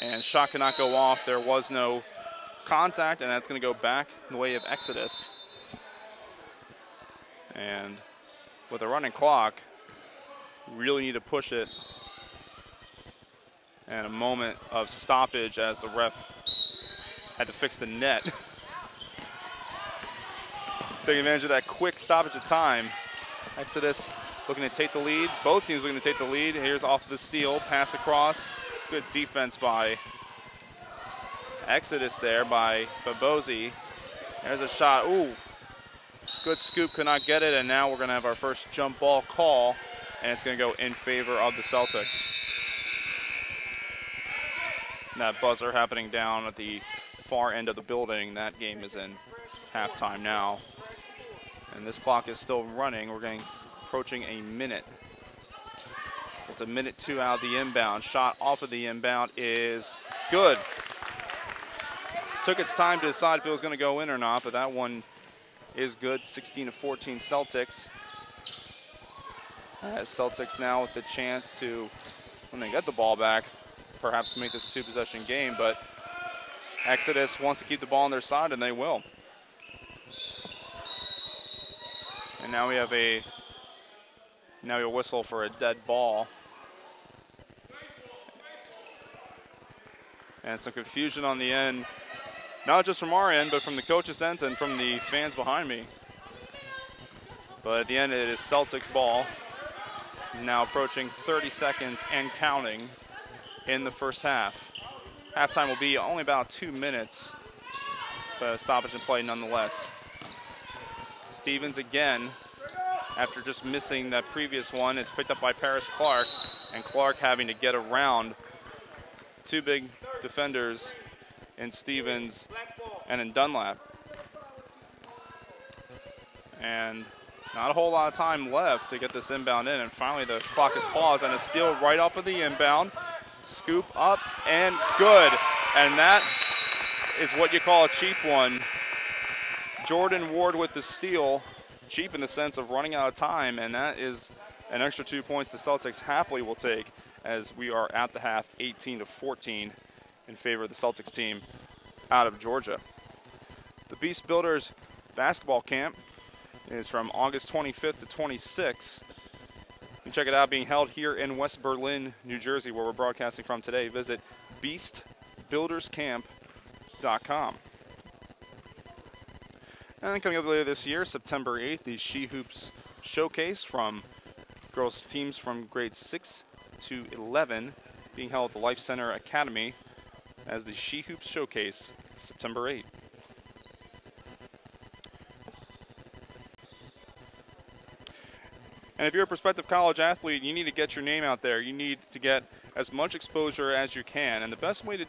And shot cannot go off. There was no contact, and that's going to go back in the way of Exodus. And with a running clock, really need to push it. And a moment of stoppage as the ref had to fix the net. Taking advantage of that quick stoppage of time. Exodus looking to take the lead. Both teams looking to take the lead. Here's off the steal, pass across. Good defense by Exodus there by Babosi. There's a shot. Ooh, good scoop, could not get it. And now we're going to have our first jump ball call, and it's going to go in favor of the Celtics. And that buzzer happening down at the far end of the building. That game is in halftime now. And this clock is still running. We're getting approaching a minute. It's a minute 2 out of the inbound. Shot off of the inbound is good. Took its time to decide if it was going to go in or not, but that one is good. 16-14 Celtics. As Celtics now with the chance to, when they get the ball back, perhaps make this a 2-possession game, but Exodus wants to keep the ball on their side, and they will. And now we have a whistle for a dead ball. And some confusion on the end, not just from our end, but from the coach's end and from the fans behind me. But at the end, it is Celtics ball. Now approaching 30 seconds and counting in the first half. Halftime will be only about 2 minutes, but a stoppage in play nonetheless. Stevens again, after just missing that previous one. It's picked up by Paris Clark, and Clark having to get around two big defenders in Stevens and in Dunlap. And not a whole lot of time left to get this inbound in, and finally the clock is paused, and a steal right off of the inbound. Scoop up and good, and that is what you call a cheap one. Jordan Ward with the steal, cheap in the sense of running out of time, and that is an extra 2 points the Celtics happily will take as we are at the half 18-14 in favor of the Celtics team out of Georgia. The Beast Builders basketball camp is from August 25th to 26th. You can check it out, being held here in West Berlin, New Jersey, where we're broadcasting from today. Visit beastbuilderscamp.com. And then coming up later this year, September 8th, the She Hoops Showcase from girls teams from grades 6 to 11, being held at the Life Center Academy as the She Hoops Showcase, September 8th. And if you're a prospective college athlete, you need to get your name out there. You need to get as much exposure as you can. And the best way to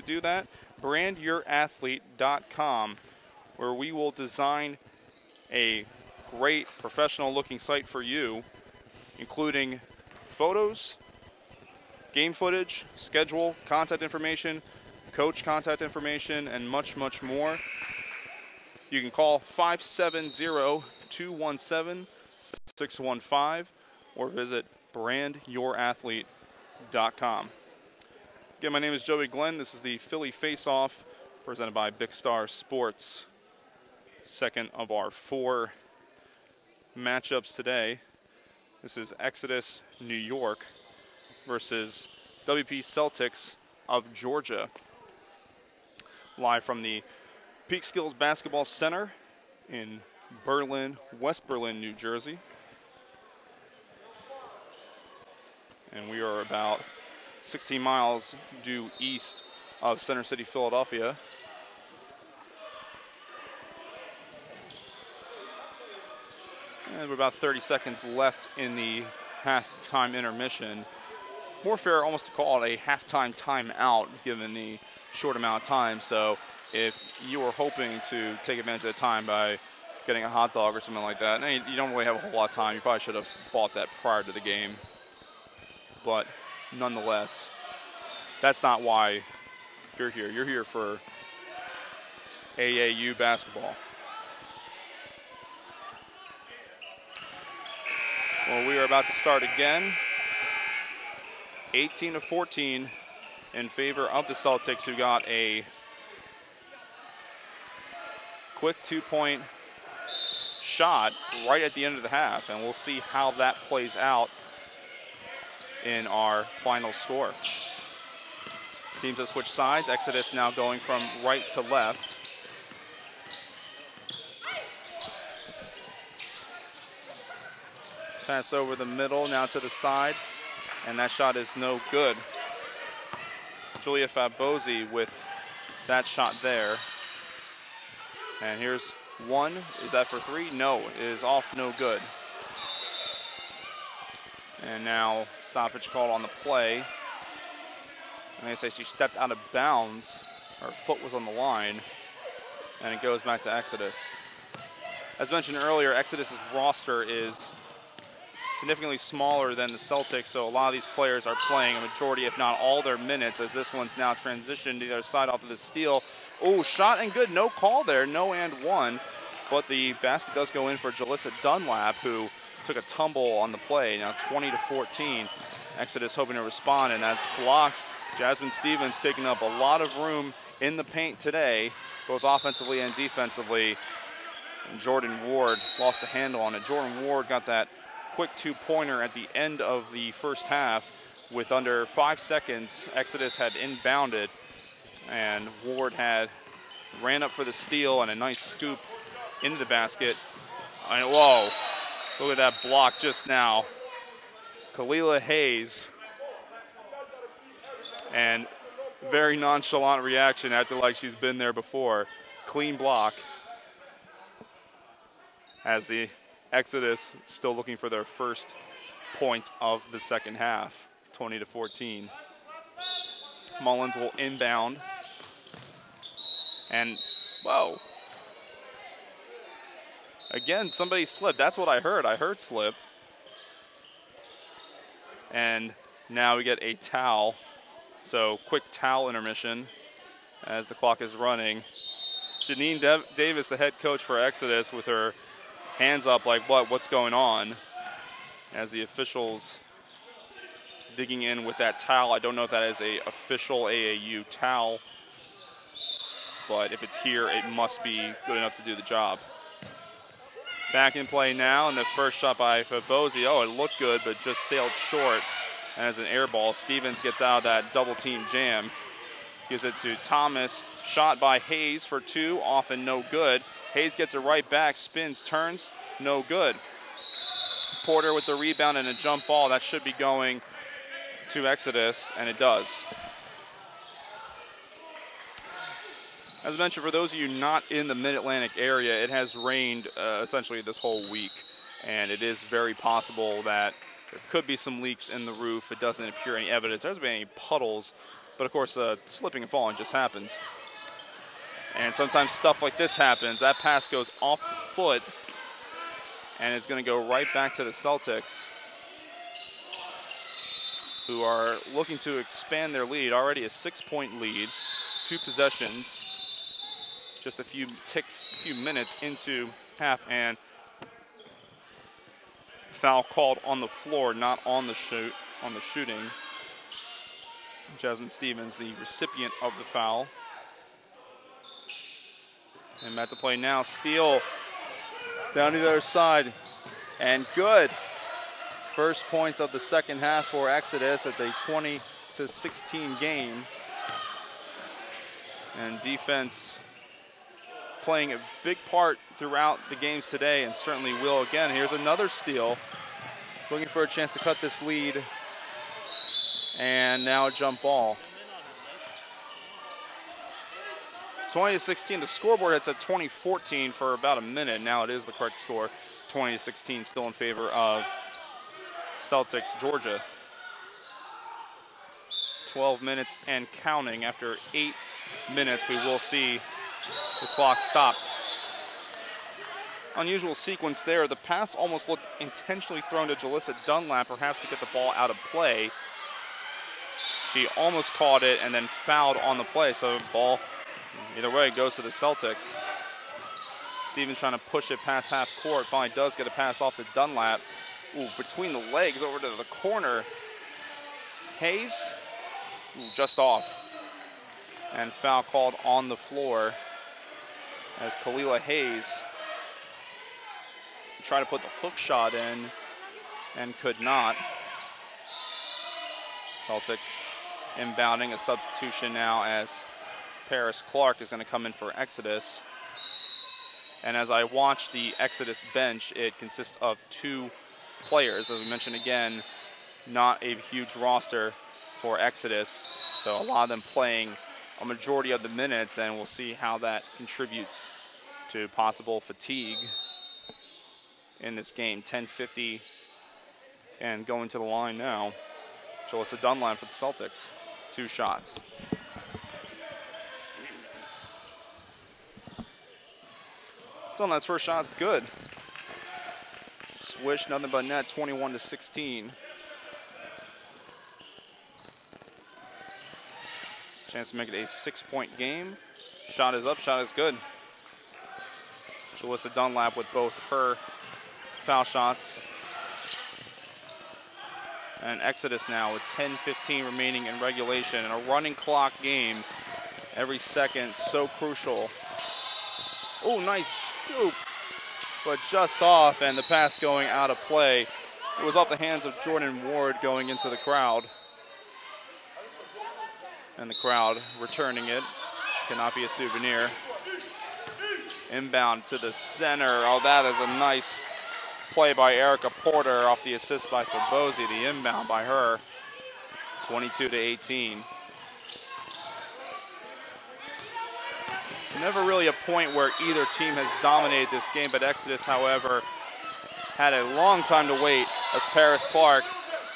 do that, brandyourathlete.com, where we will design a great professional-looking site for you, including photos, game footage, schedule, contact information, coach contact information, and much, much more. You can call 570-217-615 or visit brandyourathlete.com. Again, my name is Joey Glenn. This is the Philly Face-Off presented by Big Star Sports. Second of our 4 matchups today. This is Exodus, New York versus WP Celtics of Georgia. Live from the Peak Skills Basketball Center in Berlin, West Berlin, New Jersey. And we are about 16 miles due east of Center City, Philadelphia. And we're about 30 seconds left in the halftime intermission. More fair almost to call it a halftime timeout given the short amount of time. So if you were hoping to take advantage of the time by getting a hot dog or something like that, and you don't really have a whole lot of time, you probably should have bought that prior to the game. But nonetheless, that's not why you're here. You're here for AAU basketball. Well, we are about to start again. 18-14, in favor of the Celtics, who got a quick 2-point shot right at the end of the half, and we'll see how that plays out in our final score. Teams have switched sides. Exodus now going from right to left. Pass over the middle, now to the side, and that shot is no good. Julia Fabosi with that shot there. And here's one. Is that for three? No, it is off, no good. And now stoppage called on the play. And they say she stepped out of bounds. Her foot was on the line. And it goes back to Exodus. As mentioned earlier, Exodus's roster is significantly smaller than the Celtics, so a lot of these players are playing a majority, if not all, their minutes, as this one's now transitioned to the other side off of the steal. Oh, shot and good. No call there. No and one. But the basket does go in for Jalissa Dunlap, who took a tumble on the play. Now 20-14. Exodus hoping to respond, and that's blocked. Jasmine Stevens taking up a lot of room in the paint today, both offensively and defensively. And Jordan Ward lost the handle on it. Jordan Ward got that quick 2-pointer at the end of the first half. With under 5 seconds, Exodus had inbounded, and Ward had ran up for the steal and a nice scoop into the basket. And whoa, look at that block just now. Kalila Hayes. And very nonchalant reaction, acting like she's been there before. Clean block. As the Exodus still looking for their first point of the second half, 20-14. Mullins will inbound. And, whoa. Again, somebody slipped. That's what I heard. I heard slip. And now we get a towel. So quick towel intermission as the clock is running. Janine Davis, the head coach for Exodus, with her hands up like, what's going on? As the officials digging in with that towel. I don't know if that is a official AAU towel, but if it's here, it must be good enough to do the job. Back in play now, and the first shot by Fabosi. Oh, it looked good, but just sailed short. And as an air ball, Stevens gets out of that double team jam. Gives it to Thomas. Shot by Hayes for two, off and no good. Hayes gets it right back, spins, turns, no good. Porter with the rebound and a jump ball. That should be going to Exodus, and it does. As mentioned, for those of you not in the Mid-Atlantic area, it has rained essentially this whole week, and it is very possible that there could be some leaks in the roof. It doesn't appear any evidence. There hasn't been any puddles, but of course, slipping and falling just happens. And sometimes stuff like this happens. That pass goes off the foot, and it's going to go right back to the Celtics, who are looking to expand their lead. Already a 6-point lead, 2 possessions, just a few minutes into half, and foul called on the floor, not on the shooting. Jasmine Stevens, the recipient of the foul. And at the play now, steal down to the other side, and good. First points of the second half for Exodus. It's a 20-16 game. And defense playing a big part throughout the games today, and certainly will again. Here's another steal. Looking for a chance to cut this lead. And now a jump ball. 20-16, the scoreboard hits at 20-14 for about a minute. Now it is the correct score. 20-16, still in favor of Celtics, Georgia. 12 minutes and counting. After 8 minutes, we will see the clock stop. Unusual sequence there. The pass almost looked intentionally thrown to Jalissa Dunlap, perhaps to get the ball out of play. She almost caught it and then fouled on the play, so the ball, either way, goes to the Celtics. Stevens trying to push it past half court. Finally does get a pass off to Dunlap. Ooh, between the legs over to the corner. Hayes just off. And foul called on the floor as Kalila Hayes tried to put the hook shot in and could not. Celtics inbounding, a substitution now as Paris Clark is going to come in for Exodus. And as I watch the Exodus bench, it consists of 2 players. As we mentioned again, not a huge roster for Exodus. So a lot of them playing a majority of the minutes, and we'll see how that contributes to possible fatigue in this game. 10:50 and going to the line now. Jalissa Dunlap for the Celtics. 2 shots. Dunlap's first shot's good. Swish, nothing but net, 21-16. Chance to make it a 6-point game. Shot is up, shot is good. Jalissa Dunlap with both her foul shots. And Exodus now with 10:15 remaining in regulation. And a running clock game. Every second so crucial. Oh, nice scoop, but just off, and the pass going out of play. It was off the hands of Jordan Ward going into the crowd. And the crowd returning it. Cannot be a souvenir. Inbound to the center. Oh, that is a nice play by Erica Porter off the assist by Fabosi. The inbound by her. 22-18. Never really a point where either team has dominated this game, but Exodus, however, had a long time to wait as Paris Clark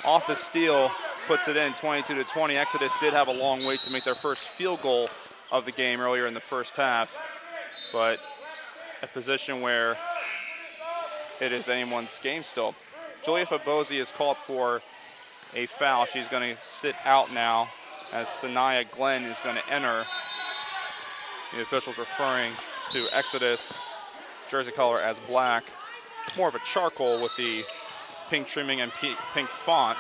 off the steal puts it in 22-20. Exodus did have a long wait to make their first field goal of the game earlier in the first half, but a position where it is anyone's game still. Julia Fabosi is called for a foul. She's going to sit out now as Sanaya Glenn is going to enter. The officials referring to Exodus jersey color as black. More of a charcoal with the pink trimming and pink font.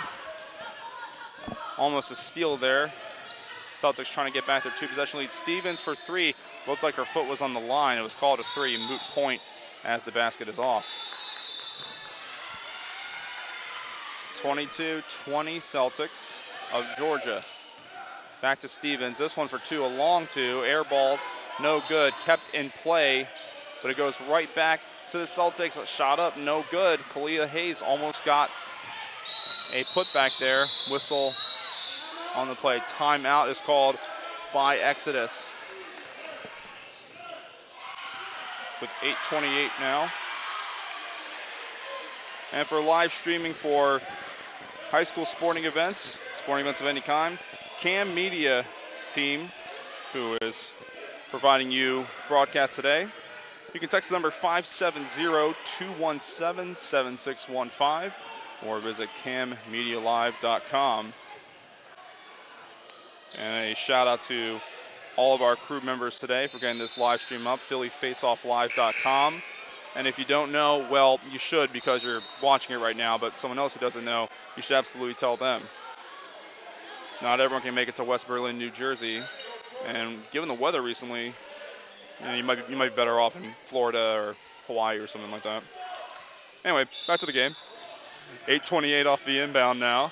Almost a steal there. Celtics trying to get back their 2-possession lead. Stevens for 3. Looked like her foot was on the line. It was called a 3, moot point as the basket is off. 22-20 Celtics of Georgia. Back to Stevens. This one for 2, a long 2. Air ball, no good. Kept in play, but it goes right back to the Celtics. A shot up, no good. Kalia Hayes almost got a putback there. Whistle on the play. Timeout is called by Exodus. With 8:28 now. And for live streaming for high school sporting events of any kind, Cam Media team, who is providing you broadcast today. You can text the number 570-217-7615 or visit cammedialive.com. And a shout out to all of our crew members today for getting this live stream up, phillyfaceofflive.com. And if you don't know, well, you should because you're watching it right now, but someone else who doesn't know, you should absolutely tell them. Not everyone can make it to West Berlin, New Jersey. And given the weather recently, you might be better off in Florida or Hawaii or something like that. Anyway, back to the game. 8:28 off the inbound now,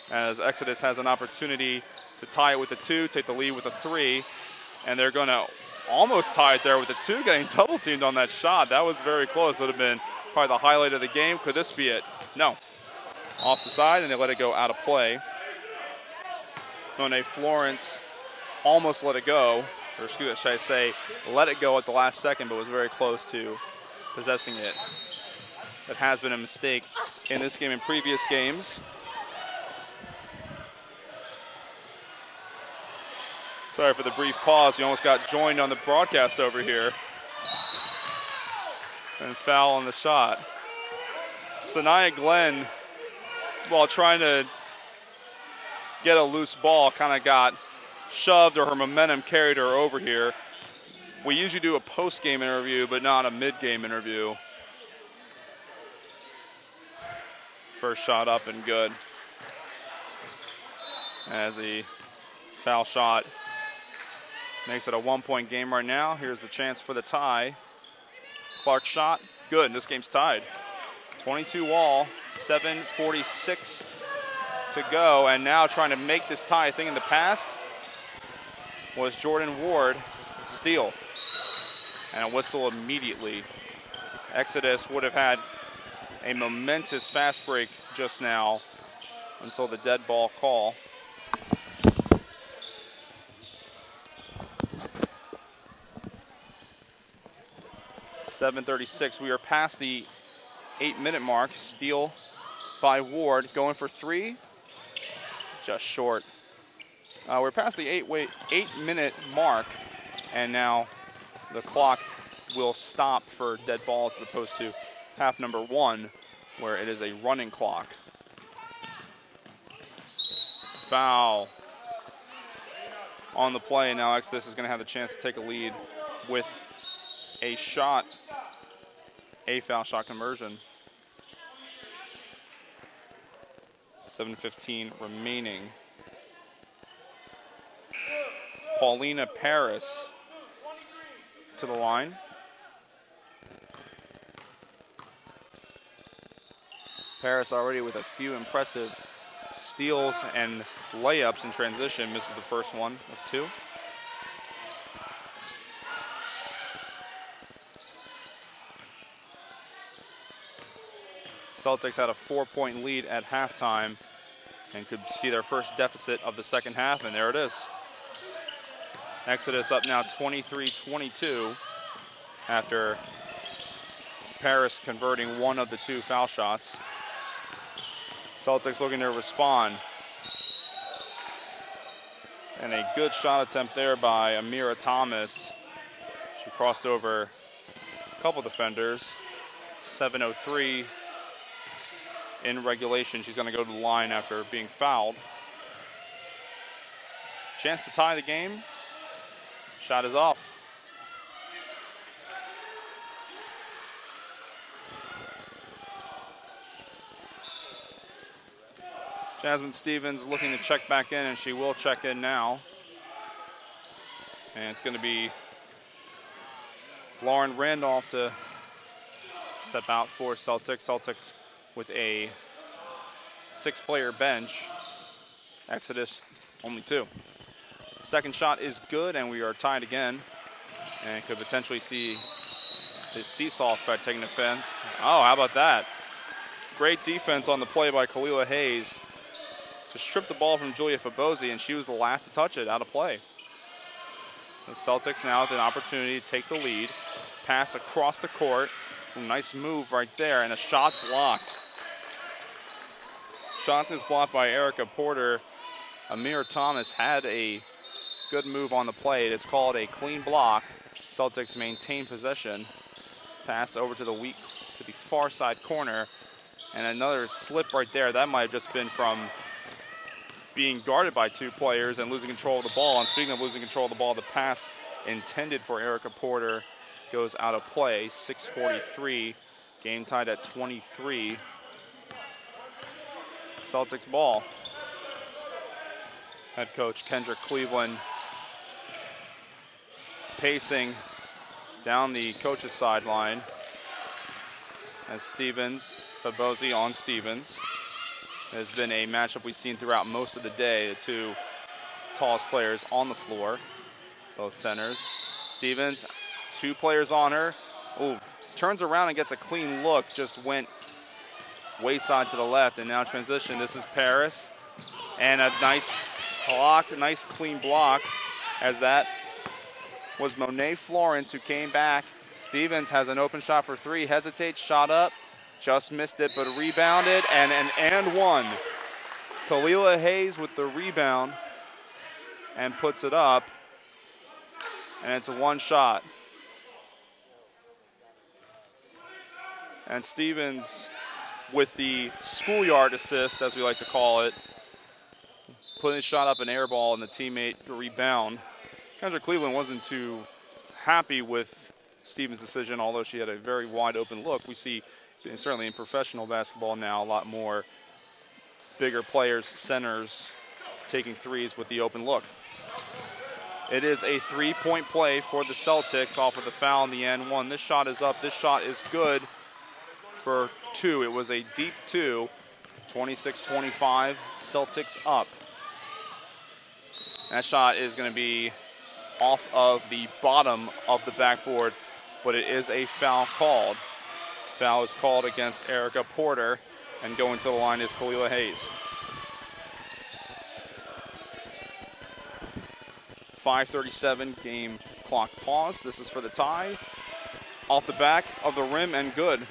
as Exodus has an opportunity to tie it with a 2, take the lead with a 3, and they're going to almost tie it there with a 2, getting double teamed on that shot. That was very close. Would have been probably the highlight of the game. Could this be it? No. Off the side, and they let it go out of play. Monet Florence almost let it go, or should I say, let it go at the last second, but was very close to possessing it. That has been a mistake in this game and previous games. Sorry for the brief pause. We almost got joined on the broadcast over here. And foul on the shot. Sanaya Glenn, while trying to get a loose ball, kind of got shoved, or her momentum carried her over here. We usually do a post-game interview, but not a mid-game interview. First shot up and good. as the foul shot makes it a 1-point game right now. Here's the chance for the tie. Clark's shot, good. This game's tied. 22 all, 7:46 to go, and now trying to make this tie. I think in the past was Jordan Ward, steal, and a whistle immediately. Exodus would have had a momentous fast break just now until the dead ball call. .736, we are past the 8-minute mark. Steal by Ward, going for three, just short. We're past the 8-minute mark, and now the clock will stop for dead balls as opposed to half number 1, where it is a running clock. Foul on the play. Now Exodus is going to have the chance to take a lead with a shot, a foul shot conversion. 7:15 remaining. Paulina Paris to the line. Paris already with a few impressive steals and layups in transition. Misses the first one of 2. Celtics had a 4-point lead at halftime and could see their first deficit of the second half, and there it is. Exodus up now 23-22 after Paris converting one of the 2 foul shots. Celtics looking to respond. And a good shot attempt there by Amira Thomas. She crossed over a couple defenders. 7:03 in regulation. She's going to go to the line after being fouled. Chance to tie the game. Shot is off. Jasmine Stevens looking to check back in, and she will check in now. And it's going to be Lauren Randolph to step out for Celtics. Celtics with a 6-player bench. Exodus only 2. Second shot is good, and we are tied again. And could potentially see this seesaw effect taking offense. Oh, how about that? Great defense on the play by Kalila Hayes to strip the ball from Julia Fabosi, and she was the last to touch it out of play. The Celtics now with an opportunity to take the lead. Pass across the court. Nice move right there, and a shot blocked. Shot is blocked by Erica Porter. Amir Thomas had a good move on the play. It is called a clean block. Celtics maintain possession. Pass over to the far side corner, and another slip right there. That might have just been from being guarded by 2 players and losing control of the ball. And speaking of losing control of the ball, the pass intended for Erica Porter goes out of play. 6:43, game tied at 23. Celtics ball. Head coach Kendra Cleveland pacing down the coach's sideline as Stevens, Fabosi on Stevens. It has been a matchup we've seen throughout most of the day. The 2 tallest players on the floor, both centers. Stevens, 2 players on her. Ooh, turns around and gets a clean look, just went wayside to the left, and now transition. This is Paris, and a nice block, nice clean block, as that was Monet Florence who came back. Stevens has an open shot for 3, hesitates, shot up, just missed it, but rebounded, and one. Kalila Hayes with the rebound and puts it up, and it's a 1 shot. And Stevens with the schoolyard assist, as we like to call it, putting a shot up, an air ball, and the teammate rebound. Kendra Cleveland wasn't too happy with Stevens' decision, although she had a very wide open look. We see, certainly in professional basketball now, a lot more bigger players, centers, taking threes with the open look. It is a three-point play for the Celtics off of the foul in the N1. This shot is up. This shot is good for 2. It was a deep 2. 26-25, Celtics up. That shot is going to be off of the bottom of the backboard, but it is a foul called. Foul is called against Erica Porter, and going to the line is Kalila Hayes. 5:37 game clock pause. This is for the tie. Off the back of the rim and good.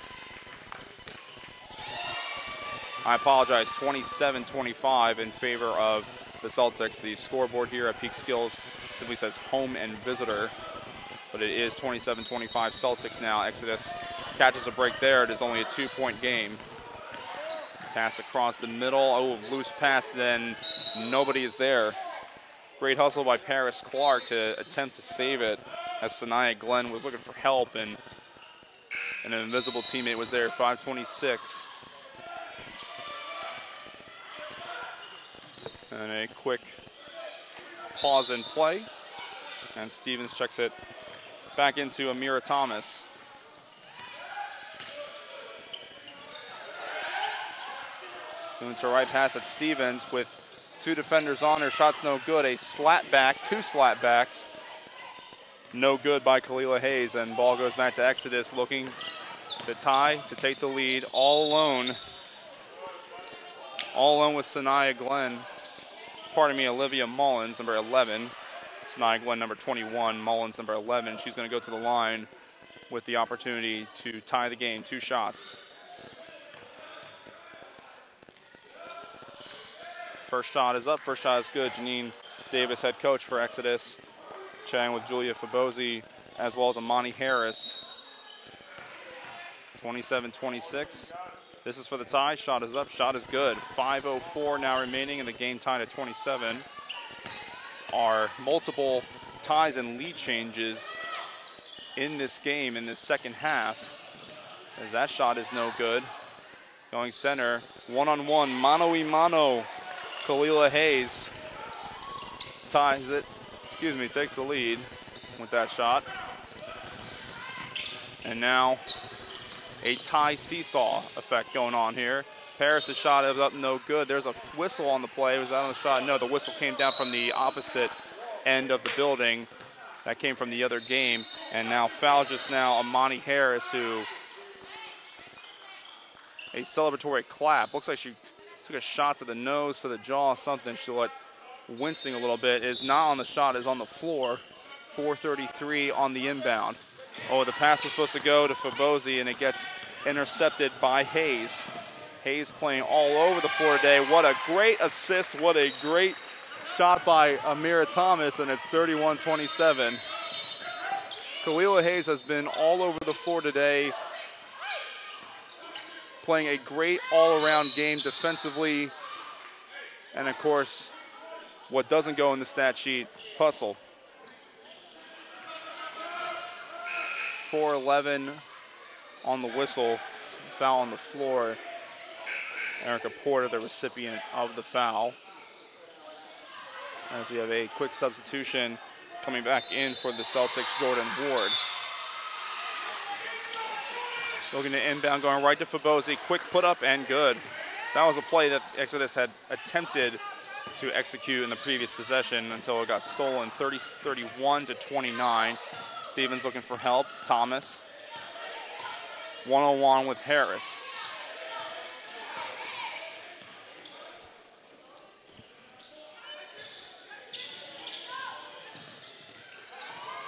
I apologize, 27-25 in favor of the Celtics. The scoreboard here at Peak Skills simply says home and visitor, but it is 27-25 Celtics now. Exodus catches a break there. It is only a 2-point game. Pass across the middle. Oh, loose pass, then nobody is there. Great hustle by Paris Clark to attempt to save it as Sanaya Glenn was looking for help, and an invisible teammate was there. 5:26. And a quick pause in play. And Stevens checks it back into Amira Thomas. Going to right pass at Stevens with 2 defenders on her. Shot's no good. A slat back, 2 slat backs. No good by Kalila Hayes. And ball goes back to Exodus, looking to tie, to take the lead. All alone. All alone with Sanaya Glenn. Pardon me, Olivia Mullins, number 11. Sanaya Glenn, number 21. Mullins, number 11. She's going to go to the line with the opportunity to tie the game. 2 shots. First shot is up. First shot is good. Janine Davis, head coach for Exodus, chatting with Julia Fabosi as well as Amani Harris. 27-26. This is for the tie. Shot is up. Shot is good. 5:04 now remaining in the game, tied at 27. There are multiple ties and lead changes in this game in this second half, as that shot is no good. Going center, one-on-one, mano-y-mano. Kalila Hayes ties it, takes the lead with that shot. And now a tie seesaw effect going on here. Paris' shot is up, no good. There's a whistle on the play. Was that on the shot? No, the whistle came down from the opposite end of the building. That came from the other game. And now foul just now, Amani Harris, who a celebratory clap. Looks like she took a shot to the nose, to the jaw, something. She looked wincing a little bit. Is not on the shot, is on the floor. 4:33 on the inbound. Oh, the pass was supposed to go to Fabosi, and it gets intercepted by Hayes. Hayes playing all over the floor today. What a great assist. What a great shot by Amira Thomas, and it's 31-27. Kalila Hayes has been all over the floor today, playing a great all-around game defensively. And, of course, what doesn't go in the stat sheet, hustle. 4:11 on the whistle, foul on the floor. Erica Porter, the recipient of the foul. As we have a quick substitution coming back in for the Celtics, Jordan Ward. Looking to inbound, going right to Fabosi. Quick put up and good. That was a play that Exodus had attempted to execute in the previous possession until it got stolen. 31-29. Stevens looking for help. Thomas. One-on-one with Harris.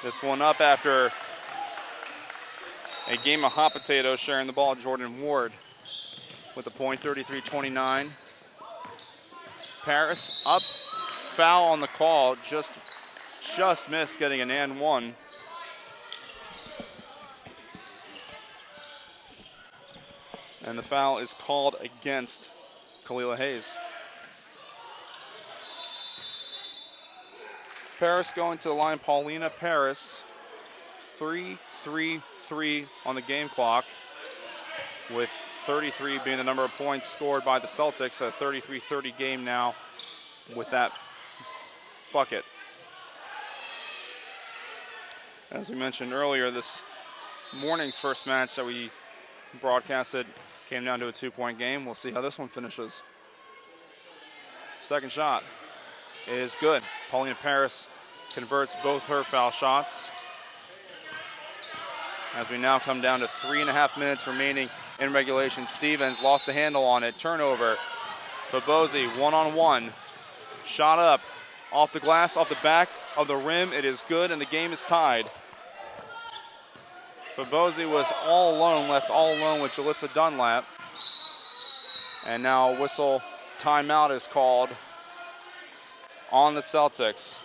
This one up after a game of hot potatoes, sharing the ball. Jordan Ward with the point, 33-29. Paris up, foul on the call, just missed getting an and one. And the foul is called against Kalila Hayes. Paris going to the line. Paulina Paris, 3-3-3 on the game clock, with 33 being the number of points scored by the Celtics. A 33-30 game now with that bucket. As we mentioned earlier, this morning's first match that we broadcasted came down to a 2-point game. We'll see how this one finishes. Second shot is good. Paulina Paris converts both her foul shots. As we now come down to 3.5 minutes remaining in regulation. Stevens lost the handle on it. Turnover. Fabosi one-on-one. Shot up. Off the glass, off the back of the rim. It is good, and the game is tied. Fabosi was all alone, left all alone with Jalissa Dunlap. And now a whistle timeout is called on the Celtics.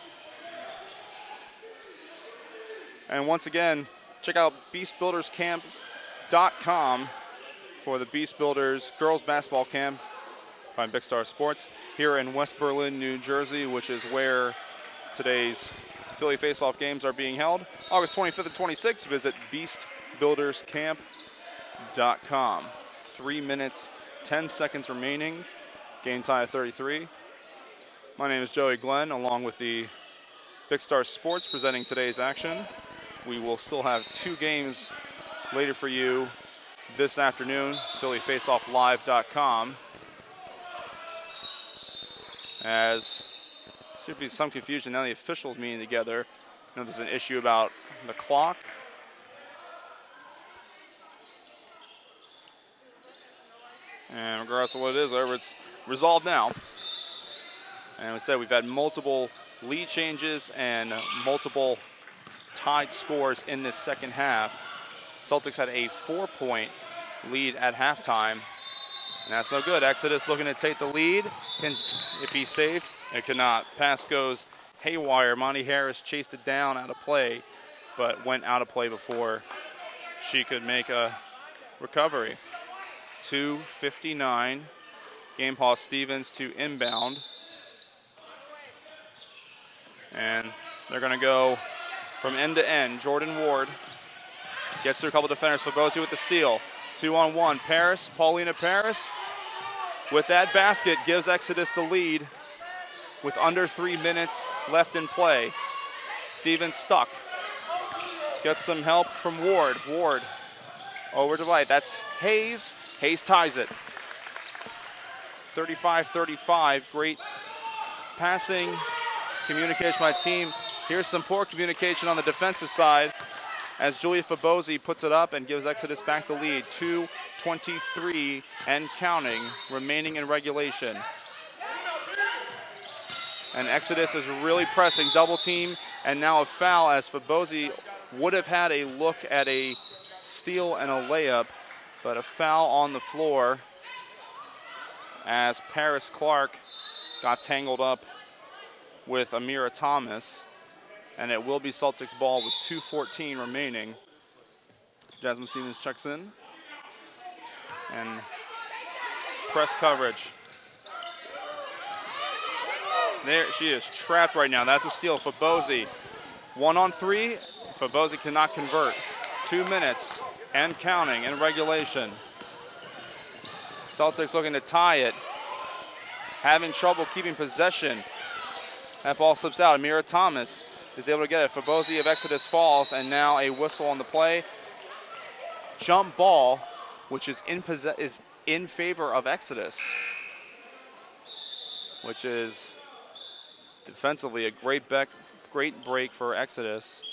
And once again, check out beastbuilderscamps.com for the Beast Builders Girls Basketball Camp by Big Star Sports here in West Berlin, New Jersey, which is where today's Philly Face-Off games are being held. August 25th and 26th, visit beastbuilderscamp.com. 3 minutes, 10 seconds remaining. Game tie of 33. My name is Joey Glenn, along with the Big Star Sports presenting today's action. We will still have 2 games later for you this afternoon, PhillyFaceOffLive.com. As seems to be some confusion now, the officials meeting together. I know there's an issue about the clock. And regardless of what it is, whatever, it's resolved now. And we said we've had multiple lead changes and multiple tied scores in this second half. Celtics had a 4-point lead at halftime, and that's no good. Exodus looking to take the lead. Can it be saved? It cannot. Pass goes haywire. Monty Harris chased it down out of play, but went out of play before she could make a recovery. 2:59. Game pause. Stevens to inbound. And they're going to go from end to end. Jordan Ward gets through a couple defenders. Fabosi with the steal. 2-on-1. Paris, Paulina Paris, with that basket, gives Exodus the lead with under 3 minutes left in play. Stevens stuck. Gets some help from Ward. Ward over to White. That's Hayes. Hayes ties it. 35-35. Great passing communication by the team. Here's some poor communication on the defensive side as Julia Fabosi puts it up and gives Exodus back the lead. 2:23 and counting remaining in regulation. And Exodus is really pressing, double team, and now a foul as Fabosi would have had a look at a steal and a layup, but a foul on the floor as Paris Clark got tangled up with Amira Thomas. And it will be Celtics ball with 2:14 remaining. Jasmine Stevens checks in. And press coverage. There she is, trapped right now. That's a steal. Fabosi, 1-on-3. Fabosi cannot convert. 2 minutes and counting in regulation. Celtics looking to tie it. Having trouble keeping possession. That ball slips out. Amira Thomas is able to get it. Fabosi of Exodus falls, and now a whistle on the play. Jump ball, which is in favor of Exodus, which is defensively a great break for Exodus.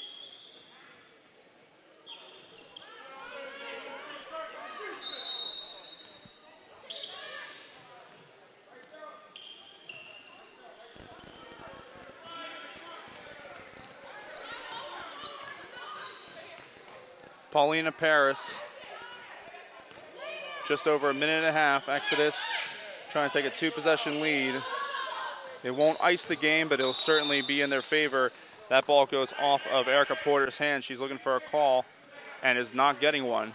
Paulina Paris, just over a minute and a half. Exodus trying to take a 2-possession lead. It won't ice the game, but it'll certainly be in their favor. That ball goes off of Erica Porter's hand. She's looking for a call and is not getting one.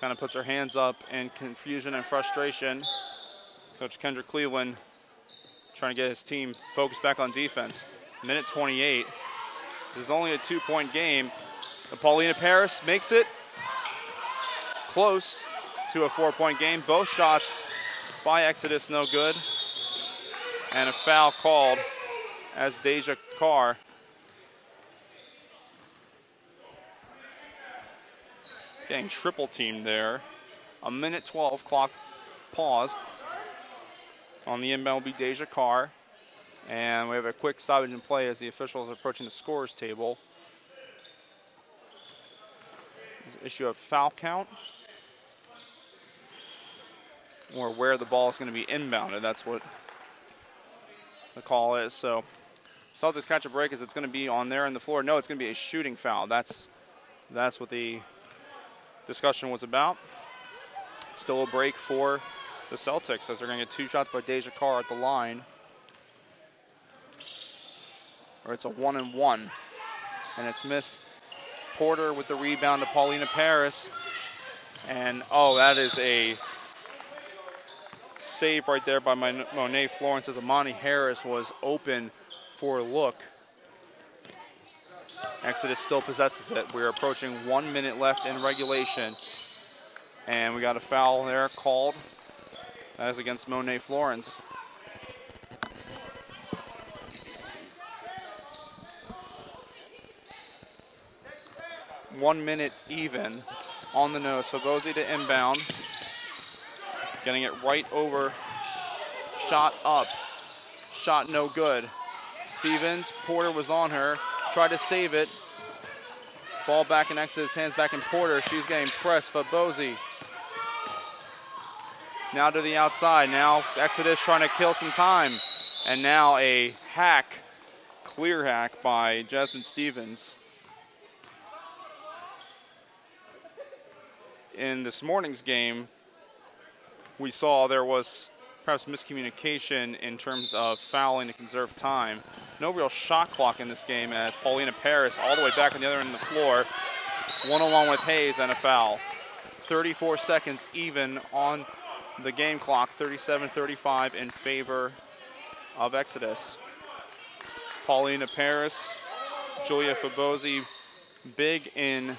Kind of puts her hands up in confusion and frustration. Coach Kendrick Cleveland trying to get his team focused back on defense. Minute 28. This is only a 2-point game. Paulina Paris makes it close to a 4-point game. Both shots by Exodus no good. And a foul called as Deja Carr getting triple teamed there. A minute 12, clock paused. On the inbound will be Deja Carr. And we have a quick stoppage in play as the officials are approaching the scorer's table. There's an issue of foul count, or where the ball is going to be inbounded. That's what the call is. So Celtics catch a break as it's going to be on there on the floor. No, it's going to be a shooting foul. That's what the discussion was about. Still a break for the Celtics as they're going to get 2 shots by Deja Carr at the line. Or it's a 1-and-1. And it's missed. Porter with the rebound to Paulina Paris. And, oh, that is a save right there by Monet Florence as Amani Harris was open for a look. Exodus still possesses it. We're approaching 1 minute left in regulation. And we got a foul there called. That is against Monet Florence. One minute even on the nose. Fabosi to inbound. Getting it right over. Shot up. Shot no good. Stevens, Porter was on her. Tried to save it. Ball back in Exodus, hands back in Porter. She's getting pressed. Fabosi. Now to the outside. Now Exodus trying to kill some time. And now a hack, clear hack by Jasmine Stevens. In this morning's game, we saw there was perhaps miscommunication in terms of fouling to conserve time. No real shot clock in this game as Paulina Paris all the way back on the other end of the floor. One-on-one with Hayes and a foul. 34 seconds even on the game clock, 37-35 in favor of Exodus. Paulina Paris, Julia Fabosi, big in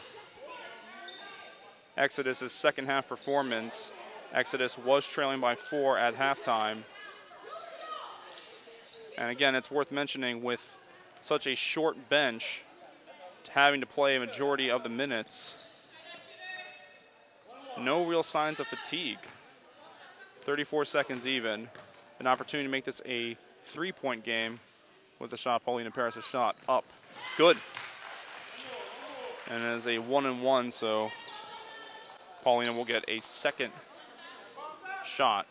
Exodus' second half performance. Exodus was trailing by 4 at halftime. And again, it's worth mentioning with such a short bench, having to play a majority of the minutes, no real signs of fatigue. 34 seconds even. An opportunity to make this a 3-point game with the shot. Paulina Paris' shot up. Good. And it is a 1-and-1, so Paulina will get a second shot.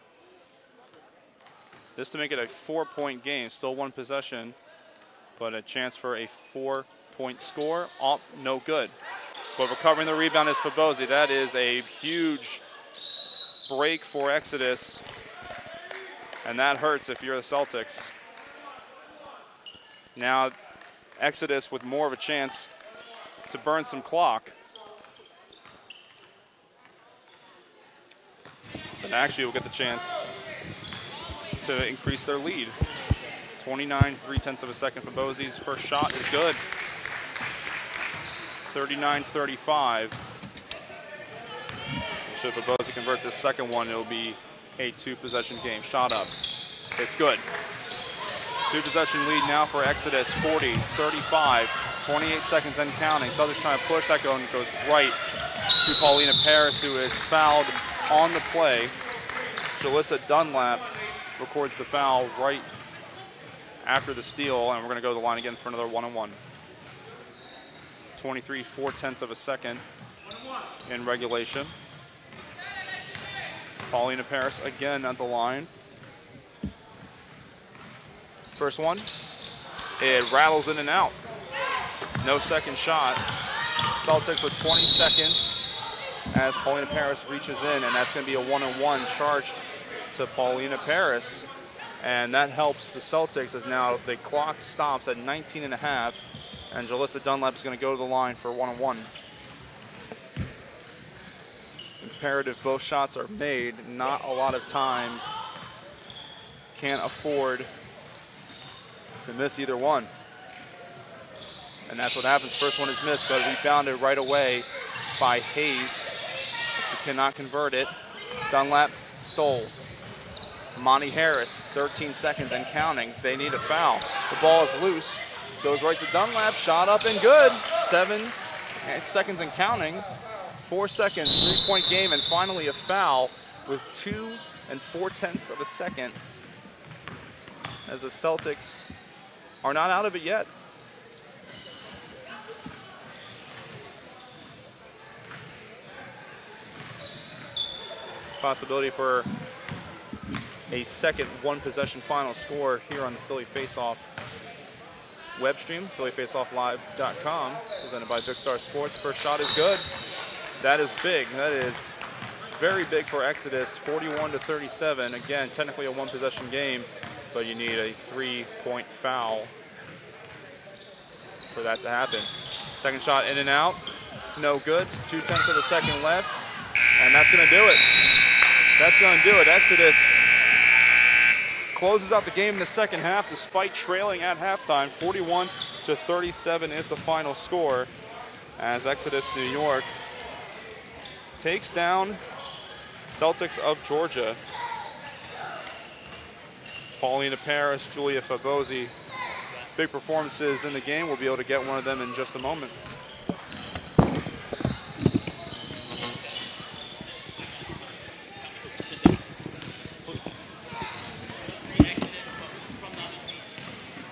This to make it a 4-point game. Still one possession, but a chance for a 4-point score. Oh, no good. But recovering the rebound is Fabosi. That is a huge break for Exodus, and that hurts if you're the Celtics. Now Exodus with more of a chance to burn some clock. But actually will get the chance to increase their lead. 29, 3/10 of a second. Fabosi's first shot is good. 39-35. Should Fabosi convert this second one, it'll be a 2-possession game. Shot up. It's good. 2-possession lead now for Exodus. 40-35. 28 seconds and counting. Celtics trying to push. That goes right to Paulina Paris, who is fouled on the play. Jalissa Dunlap records the foul right after the steal, and we're going to go to the line again for another 1-on-1. 23 4/10 of a second in regulation. Paulina Paris again at the line. First one, it rattles in and out. No second shot. Celtics with 20 seconds as Paulina Paris reaches in, and that's going to be a 1-on-1 charged to Paulina Paris. And that helps the Celtics as now the clock stops at 19.5, and Jalissa Dunlap is going to go to the line for 1-on-1. Imperative both shots are made, not a lot of time. Can't afford to miss either one. And that's what happens. First one is missed, but rebounded right away by Hayes, who cannot convert it. Dunlap stole. Monty Harris, 13 seconds and counting. They need a foul. The ball is loose. Goes right to Dunlap. Shot up and good. 7 seconds and counting. 4 seconds, 3-point game, and finally a foul with 2 4/10 of a second as the Celtics are not out of it yet. Possibility for a second one-possession final score here on the Philly Faceoff web stream, phillyfaceofflive.com, presented by Big Star Sports. First shot is good. That is big. That is very big for Exodus, 41-37. Again, technically a one-possession game, but you need a 3-point foul for that to happen. Second shot in and out, no good. 0.2 of a second left, and that's going to do it. That's going to do it. Exodus closes out the game in the second half despite trailing at halftime. 41-37 is the final score as Exodus New York takes down Celtics of Georgia. Paulina Paris, Julia Fabosi, big performances in the game. We'll be able to get one of them in just a moment.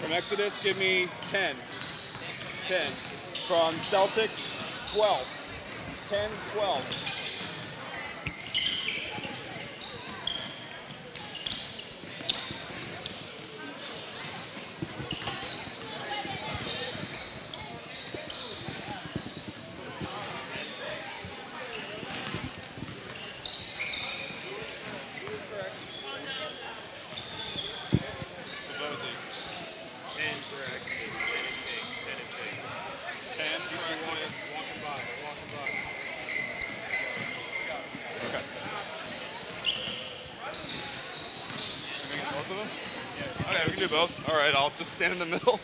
From Exodus, give me 10. 10. From Celtics, 12. 10, 12. Both? All right, I'll just stand in the middle. All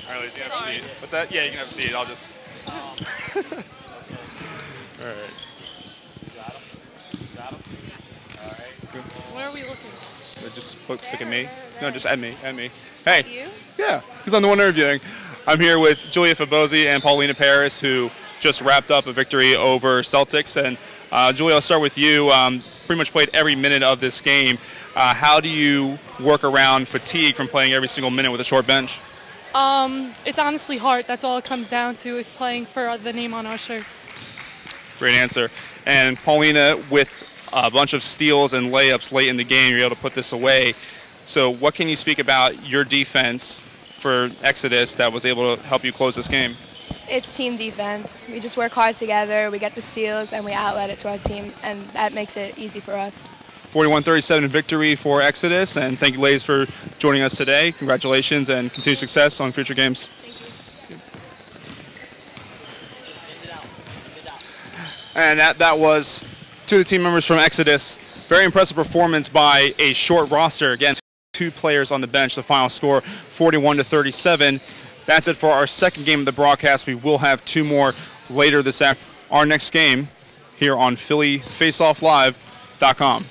right, ladies, you can have a seat. What's that? Yeah, you can have a seat. I'll just. All right. Got him. Got him. All right. Where are we looking? Just look at me. No, just at me. At me. Hey. You? Yeah, because I'm the one interviewing. I'm here with Julia Fabosi and Paulina Paris, who just wrapped up a victory over Celtics. And Julia, I'll start with you. Pretty much played every minute of this game. How do you work around fatigue from playing every single minute with a short bench? It's honestly hard. That's all it comes down to. It's playing for the name on our shirts. Great answer. And Paulina, with a bunch of steals and layups late in the game, you're able to put this away. So what can you speak about your defense for Exodus that was able to help you close this game? It's team defense. We just work hard together, we get the steals, and we outlet it to our team, and that makes it easy for us. 41-37 victory for Exodus, and thank you, ladies, for joining us today. Congratulations and continued success on future games. Thank you. And that was to the team members from Exodus. Very impressive performance by a short roster. Again, 2 players on the bench. The final score, 41-37. That's it for our second game of the broadcast. We will have 2 more later this afternoon. Our next game here on phillyfaceofflive.com.